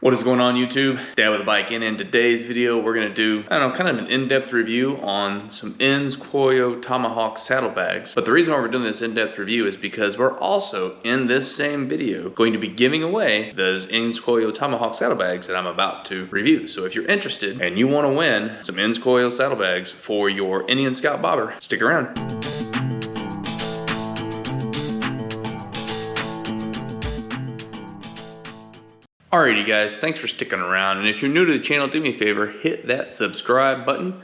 What is going on, YouTube? Dad with a bike, and in today's video we're going to do, I don't know, kind of an in-depth review on some Ends Cuoio Tomahawk saddlebags. But the reason why we're doing this in-depth review is because we're also, in this same video, going to be giving away those Ends Cuoio Tomahawk saddlebags that I'm about to review. So if you're interested and you want to win some Ends Cuoio saddlebags for your Indian Scout bobber, stick around. Alrighty guys, thanks for sticking around, and if you're new to the channel, do me a favor, hit that subscribe button,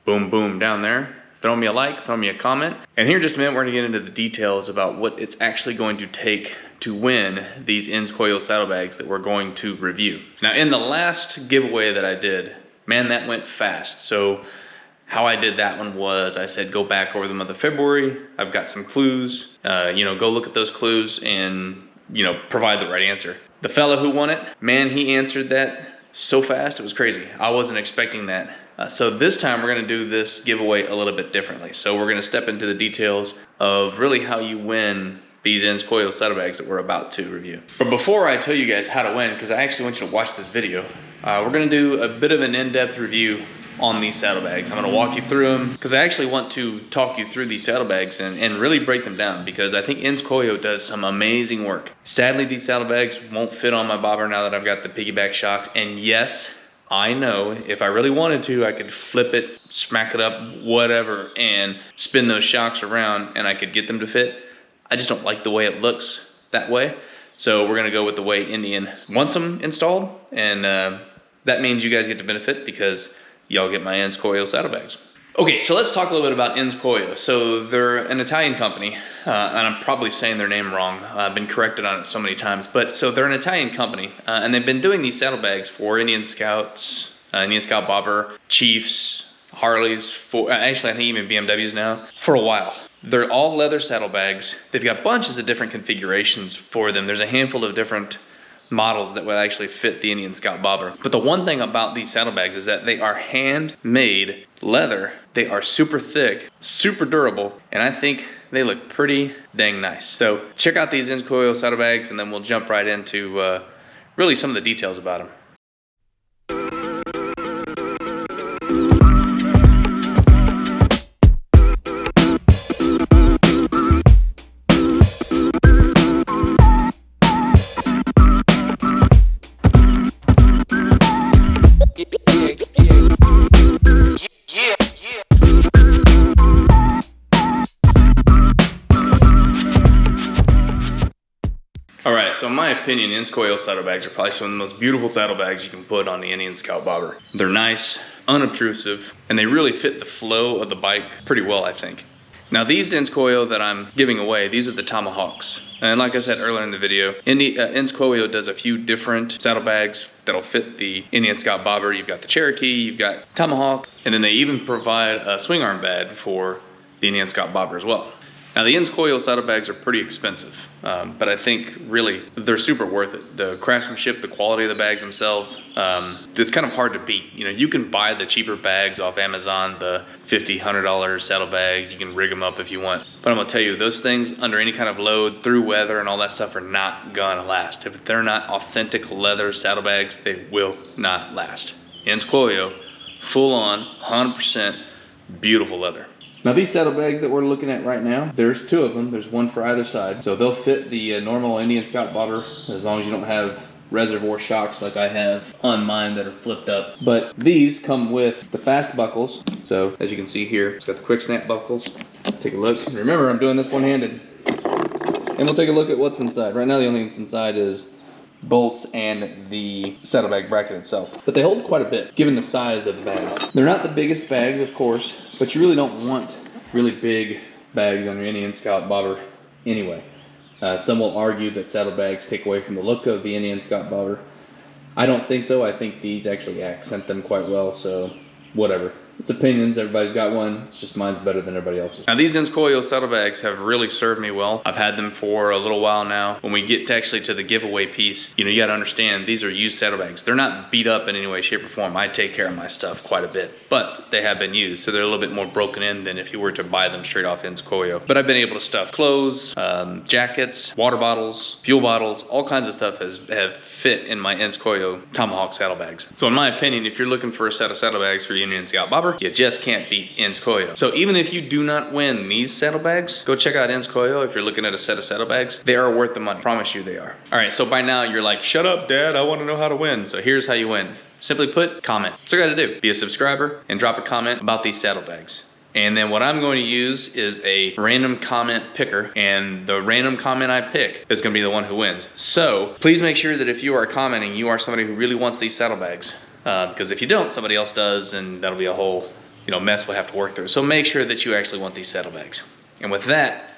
boom boom down there, throw me a like, throw me a comment, and here in just a minute we're going to get into the details about what it's actually going to take to win these Ends Cuoio saddlebags that we're going to review. Now in the last giveaway that I did, man, that went fast. So how I did that one was I said go back over the month of February, I've got some clues, go look at those clues and provide the right answer. The fella who won it, man, he answered that so fast, it was crazy. I wasn't expecting that. So this time we're gonna do this giveaway a little bit differently. So we're gonna step into the details of really how you win these Ends Cuoio saddlebags that we're about to review. But before I tell you guys how to win, because I actually want you to watch this video, we're gonna do a bit of an in-depth review on these saddlebags. I'm gonna walk you through them because I actually want to talk you through these saddlebags and really break them down, because I think Ends Cuoio does some amazing work. Sadly, these saddlebags won't fit on my bobber now that I've got the piggyback shocks. And yes, I know if I really wanted to, I could flip it, smack it up, whatever, and spin those shocks around and I could get them to fit. I just don't like the way it looks that way. So we're gonna go with the way Indian wants them installed. And that means you guys get to benefit because y'all get my Ends Cuoio saddlebags. Okay, so let's talk a little bit about Ends Cuoio. So they're an Italian company, and I'm probably saying their name wrong. I've been corrected on it so many times, but so they're an Italian company, and they've been doing these saddlebags for Indian Scouts, Indian Scout bobber, Chiefs, Harleys, actually I think even BMWs now, for a while. They're all leather saddlebags. They've got bunches of different configurations for them. There's a handful of different models that would actually fit the Indian Scout bobber. But the one thing about these saddlebags is that they are handmade leather. They are super thick, super durable, and I think they look pretty dang nice. So check out these Ends Cuoio saddlebags and then we'll jump right into really some of the details about them. Alright, so in my opinion, Ends Cuoio saddlebags are probably some of the most beautiful saddlebags you can put on the Indian Scout bobber. They're nice, unobtrusive, and they really fit the flow of the bike pretty well, I think. Now these Ends Cuoio that I'm giving away, these are the Tomahawks. And like I said earlier in the video, Ends Cuoio does a few different saddlebags that'll fit the Indian Scout bobber. You've got the Cherokee, you've got Tomahawk, and then they even provide a swing arm bed for the Indian Scout bobber as well. Now the Ends Cuoio saddlebags are pretty expensive, but I think really they're super worth it. The craftsmanship, the quality of the bags themselves, it's kind of hard to beat. You can buy the cheaper bags off Amazon, the $50, $100 saddlebags. You can rig them up if you want. But I'm gonna tell you, those things under any kind of load, through weather and all that stuff, are not gonna last. If they're not authentic leather saddlebags, they will not last. Ends Cuoio, full on, 100% beautiful leather. Now these saddlebags that we're looking at right now, there's two of them. There's one for either side. So they'll fit the normal Indian Scout bobber as long as you don't have reservoir shocks like I have on mine that are flipped up. But these come with the fast buckles. So as you can see here, it's got the quick snap buckles. Take a look. Remember, I'm doing this one-handed. And we'll take a look at what's inside. Right now the only thing that's inside is bolts and the saddlebag bracket itself. But they hold quite a bit, given the size of the bags. They're not the biggest bags, of course, but you really don't want really big bags on your Indian Scout bobber anyway. Some will argue that saddlebags take away from the look of the Indian Scout bobber. I don't think so. I think these actually accent them quite well, so whatever. It's opinions, everybody's got one. It's just mine's better than everybody else's. Now these Ends Cuoio Saddlebags have really served me well. I've had them for a little while now. When we get to actually to the giveaway piece, you know, you gotta understand these are used saddlebags. They're not beat up in any way, shape, or form. I take care of my stuff quite a bit, but they have been used, so they're a little bit more broken in than if you were to buy them straight off Ends Cuoio. But I've been able to stuff clothes, jackets, water bottles, fuel bottles, all kinds of stuff have fit in my Ends Cuoio Tomahawk saddlebags. So in my opinion, if you're looking for a set of saddlebags for Union Scout Bobber, you just can't beat Ends Cuoio. So even if you do not win these saddlebags, go check out Ends Cuoio if you're looking at a set of saddlebags. They are worth the money, promise you they are. All right, so by now you're like, shut up, Dad, I wanna know how to win. So here's how you win. Simply put, comment. That's all you gotta do. Be a subscriber and drop a comment about these saddlebags. And then what I'm going to use is a random comment picker, and the random comment I pick is going to be the one who wins. So please make sure that if you are commenting, you are somebody who really wants these saddlebags, because if you don't, somebody else does, and that'll be a whole mess we'll have to work through. So make sure that you actually want these saddlebags. And with that,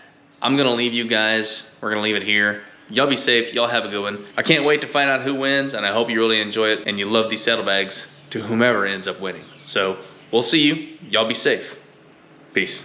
I'm going to leave you guys. We're going to leave it here. Y'all be safe. Y'all have a good one. I can't wait to find out who wins, and I hope you really enjoy it and you love these saddlebags to whomever ends up winning. So we'll see you. Y'all be safe. Peace.